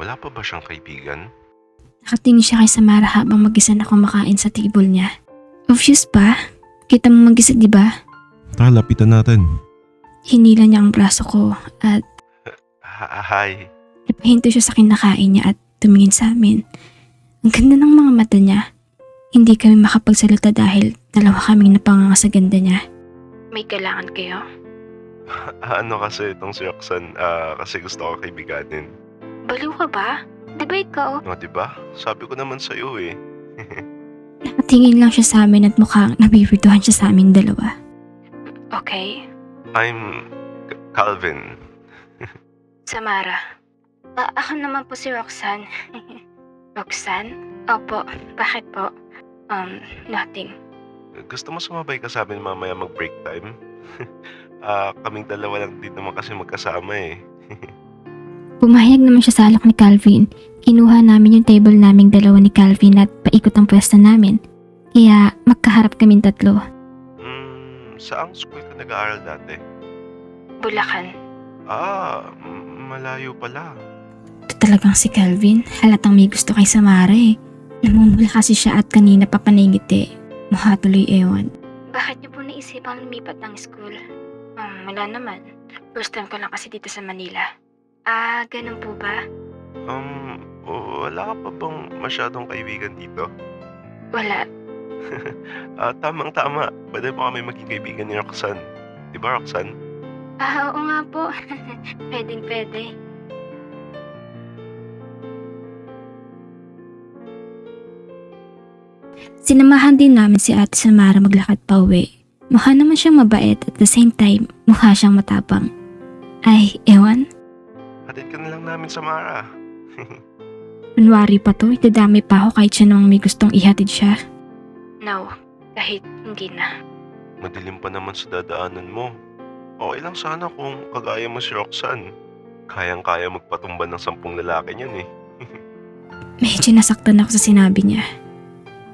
Wala pa ba siyang kaibigan? Nakatingin siya kay Samara habang mag-isa na kumakain sa table niya. Obvious pa? Kita mo mag-isa, di ba? Tara, lapitan natin. Hinila niya ang braso ko at Hi. napahinto siya sa kinakain niya at tumingin sa amin. Ang ganda ng mga mata niya. Hindi kami makapagsalita dahil dalawa kaming napanganga sa ganda niya. May kailangan kayo? Ano kasi itong si Roxanne, kasi gusto ko kaibiganin. Baliw ka ba? Di ba ikaw? O, diba? Sabi ko naman sa'yo eh. Nakatingin lang siya sa amin at mukhang nabibirtuhan siya sa amin dalawa. Okay. I'm Calvin. Samara. Ako naman po si Roxanne. Roxanne? Opo. Bakit po? Nothing. Gusto mo sumabay ka sa amin mamaya mag-break time? Kaming dalawa lang din naman kasi magkasama eh. Pumayag naman siya sa alok ni Calvin. Kinuha namin yung table naming dalawa ni Calvin at paikot ang pwesto namin. Kaya magkaharap kaming tatlo. Saang school ka nag-aaral dati? Bulacan. Malayo pala. Ito talagang si Calvin. Halatang may gusto kay Samara eh. Namumula kasi siya at kanina papaningiti. Mukha tuloy ewan. Bakit niyo po naisipang lumipat ng school? Wala naman. First time ko lang kasi dito sa Manila. Ganun po ba? Wala ka pa bang masyadong kaibigan dito? Wala. Tamang-tama. Pwede ba kami maging kaibigan ni Roxanne? Diba, Roxanne? Oo nga po. Pwede. Sinamahan din namin si Ate Samara maglakad pa uwi. Mukha naman siyang mabait at the same time, mukha siyang matapang. Ay, ewan. Hatid ka na lang namin sa Mara. Kunwari pa to, itadami pa ako kahit siya namang may gustong ihatid siya. No, kahit hindi na. Madilim pa naman sa dadaanan mo. Okay lang sana kung kagaya mo si Roxanne. Kayang-kaya magpatumba ng 10 lalaki niyan eh. Medyo nasaktan ako sa sinabi niya.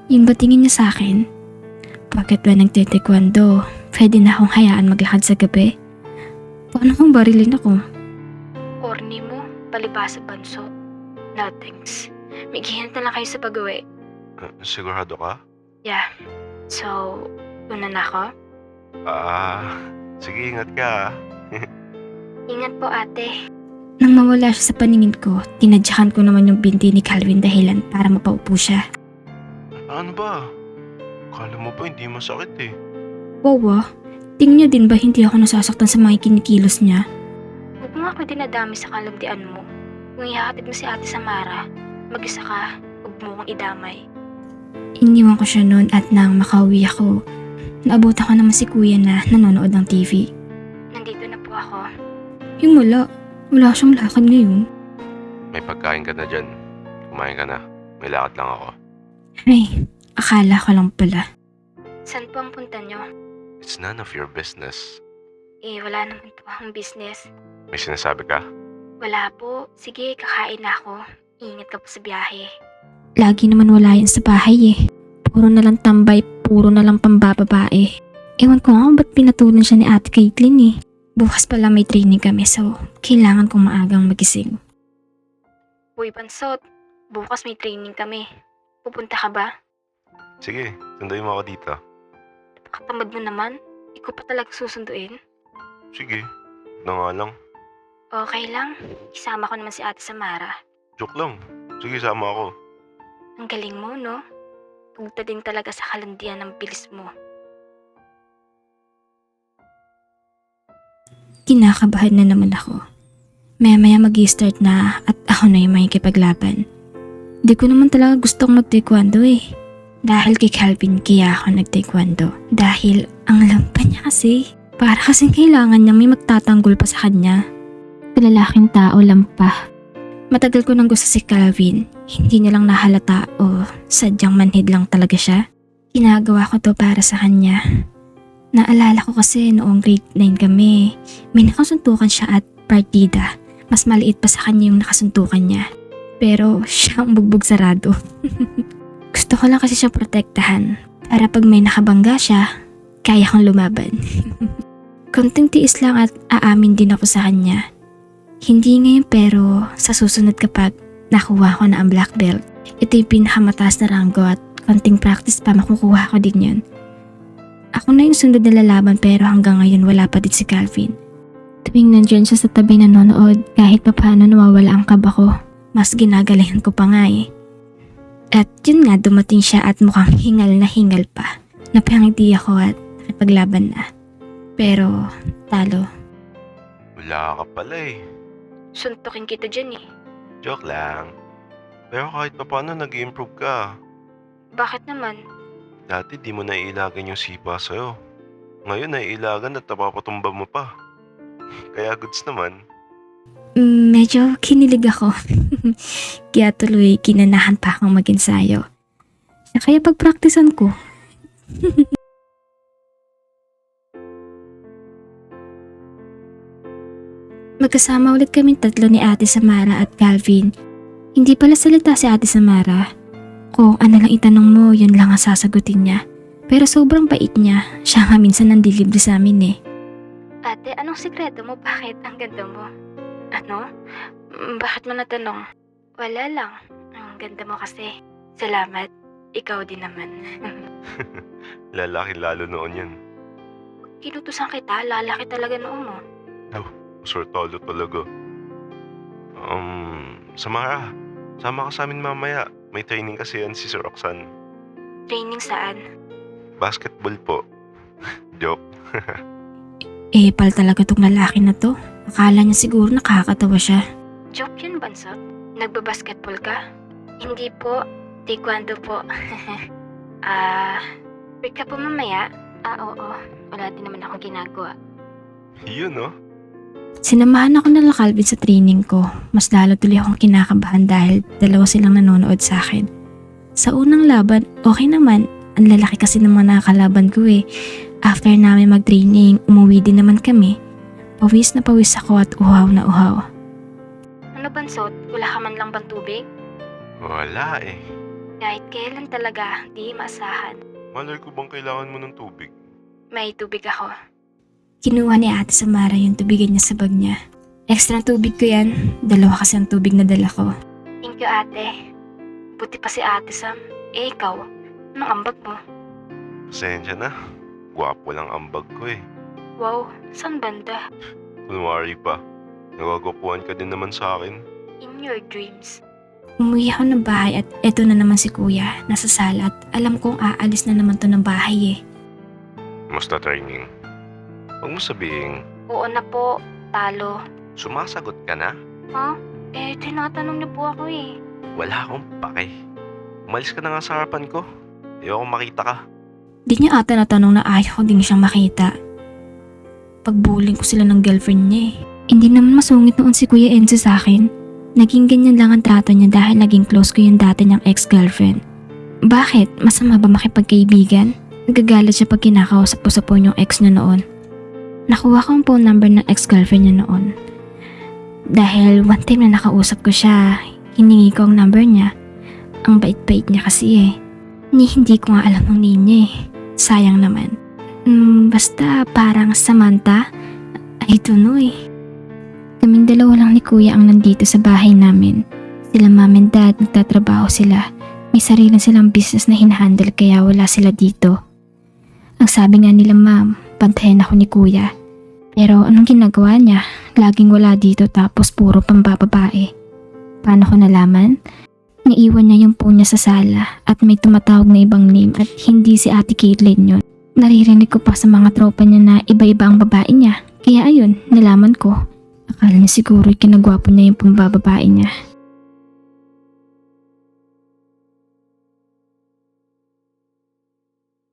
Yung ba tingin niya sa akin? Bakit ba nagte-taekwondo? Pwede na akong hayaan maglakad sa gabi? Paano kung barilin ako? Corny mo, palibasa banso. No thanks. May gihint na lang kayo sa pag-uwi. Sigurado ka? Yeah. So, una na ako? Sige, ingat ka. Ingat po ate. Nang mawala siya sa paningin ko, tinadyakan ko naman yung binti ni Calvin dahilan para mapaupo siya. Ano ba? Kala mo ba hindi masakit eh? Wow, tingin niya din ba hindi ako nasasaktan sa mga kinikilos niya? Huwag mo ako dinadami sa kalamdian mo. Kung ihahatid mo si Ate Samara, mag-isa ka, huwag mo kong idamay. Iniwan ko siya noon at nang makauwi ako, naabutan ko naman si kuya na nanonood ng TV. Nandito na po ako. Yung wala siyang lakad ngayon. May pagkain ka na dyan. Kumain ka na. May lakad lang ako. Ay, akala ko lang pala. Saan po ang punta niyo? It's none of your business. Wala naman po akong business. May sinasabi ka? Wala po. Sige, kakain na ako. Ingat ka po sa biyahe. Lagi naman wala yan sa bahay eh. Puro na lang tambay, puro na lang pambababae. Ewan ko nga ba't pinatulan siya ni Ate Caitlyn eh. Bukas pala may training kami so kailangan kong maagang magising. Uy, Bansot. Bukas may training kami. Pupunta ka ba? Sige, sunduin mo ako dito. Napakatamad mo naman. Ikaw pa talaga susunduin. Sige, na nga lang. Okay lang. Isama ko naman si Ate Samara. Joke lang. Sige, sama ako. Ang galing mo, no? Pagdating talaga sa kalandian ng bilis mo. Kinakabahan na naman ako. Maya-maya mag-i-start na at ako na yung makikipaglaban. Di ko naman talaga gustong mag-taekwondo eh. Dahil kay Calvin kaya ako nag-taekwondo. Dahil ang lampa niya kasi. Para kasing kailangan niyang may magtatanggol pa sa kanya. Kalalaking tao lampa. Matagal ko nang gusto si Calvin. Hindi niya lang nahalata o sadyang manhid lang talaga siya. Ginagawa ko to para sa kanya. Naalala ko kasi noong grade 9 kami. May nakasuntukan siya at partida. Mas maliit pa sa kanya yung nakasuntukan niya. Pero siya ang bugbog sarado. Gusto ko lang kasi siyang protektahan para pag may nakabangga siya, kaya kong lumaban. Konting tiis lang at aamin din ako sa kanya. Hindi ngayon pero sa susunod kapag nakuha ko na ang black belt. Ito yung pinakamataas na ranggo at konting practice pa makukuha ko din yun. Ako na yung sunod na lalaban pero hanggang ngayon wala pa din si Calvin. Tuwing nandyan siya sa tabi nanonood, kahit pa paano nawawala ang kaba ko, mas ginagalingan ko pa nga eh. At yun nga, dumating siya at mukhang hingal na hingal pa. Napangiti ako at nakipaglaban na. Pero, talo. Wala ka pala eh. Suntukin kita dyan eh. Joke lang. Pero kahit pa paano nag-improve ka. Bakit naman? Dati di mo naiilagan yung sipa sa'yo. Ngayon naiilagan at napapatumba mo pa. Kaya goods naman. Medyo kinilig ako. Kaya tuloy kinanahan pa akong mag-ensayo. Kaya pagpraktisan ko. Magkasama ulit kaming tatlo ni Ate Samara at Calvin. Hindi pala salita si Ate Samara. Kung ano lang itanong mo, yun lang ang sasagutin niya. Pero sobrang bait niya. Siya nga minsan nandilibre sa amin eh. Ate, anong sikreto mo? Bakit ang ganda mo? Ano? Bakit mo natanong? Wala lang. Ang ganda mo kasi. Salamat. Ikaw din naman. Lalaki lalo noon yan. Kinutusan kita, lalaki talaga noon mo. Sortalo talaga. Samara, sama ka sa amin mamaya. May training kasi yan si Sir Roxanne. Training saan? Basketball po. Joke. Pal talaga tong lalaki na to. Akala niya siguro nakakatawa siya. Joke yun, Bansot. Nagbabasketball ka? Hindi po. Taekwondo po. Break ka po mamaya? Oo. Wala din naman akong ginagawa. Yun no? Sinamahan ako ng Calvin sa training ko. Mas lalo tuloy akong kinakabahan dahil dalawa silang nanonood sa akin. Sa unang laban, okay naman. Ang lalaki kasi ng mga nakakalaban ko eh. After namin mag-training, umuwi din naman kami. Pawis na pawis ako at uhaw na uhaw. Ano Bansot? Wala ka man lang bang tubig? Wala eh. Kahit kailan talaga, di maasahan. Malay ko bang kailangan mo ng tubig? May tubig ako. Kinuha ni Ate Samara yung tubigan niya sa bag niya. Extra tubig ko yan. Dalawa kasi ang tubig na dala ko. Thank you, Ate. Buti pa si Ate Sam. Ikaw, anong ambag mo? Pasensya na. Gwapo lang ang bag ko eh. Wow, saan banda? Kunwari pa. Nagagwapuan ka din naman sa akin. In your dreams. Umuwi ako ng bahay at eto na naman si Kuya. Nasa sala at alam kong aalis na naman to ng bahay eh. Musta training? Huwag mo sabihin, Oo na po, talo. sumasagot ka na? Ha? Tinatanong niyo po ako eh. Wala akong pake. Umalis ka na nga sa harapan ko. Ayoko makita ka. Di niya ata natanong na ayaw ko din siyang makita. Pagbuling ko sila ng girlfriend niya eh. Hindi naman masungit noon si Kuya Enzo sa akin. Naging ganyan lang ang trato niya dahil naging close ko yung dati niyang ex-girlfriend. Bakit? Masama ba makipagkaibigan? Nagagalit siya pag kinakausap ko sa phone yung ex niya noon. Nakuha ko ang phone number ng ex-girlfriend niya noon. Dahil one time na nakausap ko siya, hiningi ko ang number niya. Ang bait-bait niya kasi eh. Hindi ko nga alam ang name niya eh. Sayang naman. Basta parang Samantha. I don't know eh. Kaming dalawa lang ni Kuya ang nandito sa bahay namin. Sila mom and dad, nagtatrabaho sila. May sarili silang business na hinahandle kaya wala sila dito. Ang sabi nga nila ma'am, pantayan ako ni Kuya. Pero anong ginagawa niya? Laging wala dito tapos puro pambababae. Paano ko nalaman? Naiwan niya yung phone niya sa sala at may tumatawag na ibang name at hindi si Ate Caitlyn yun. Naririnig ko pa sa mga tropa niya na iba-iba ang babae niya. Kaya ayun, nalaman ko. Akala niya siguro kinagwapo niya yung pambababae niya.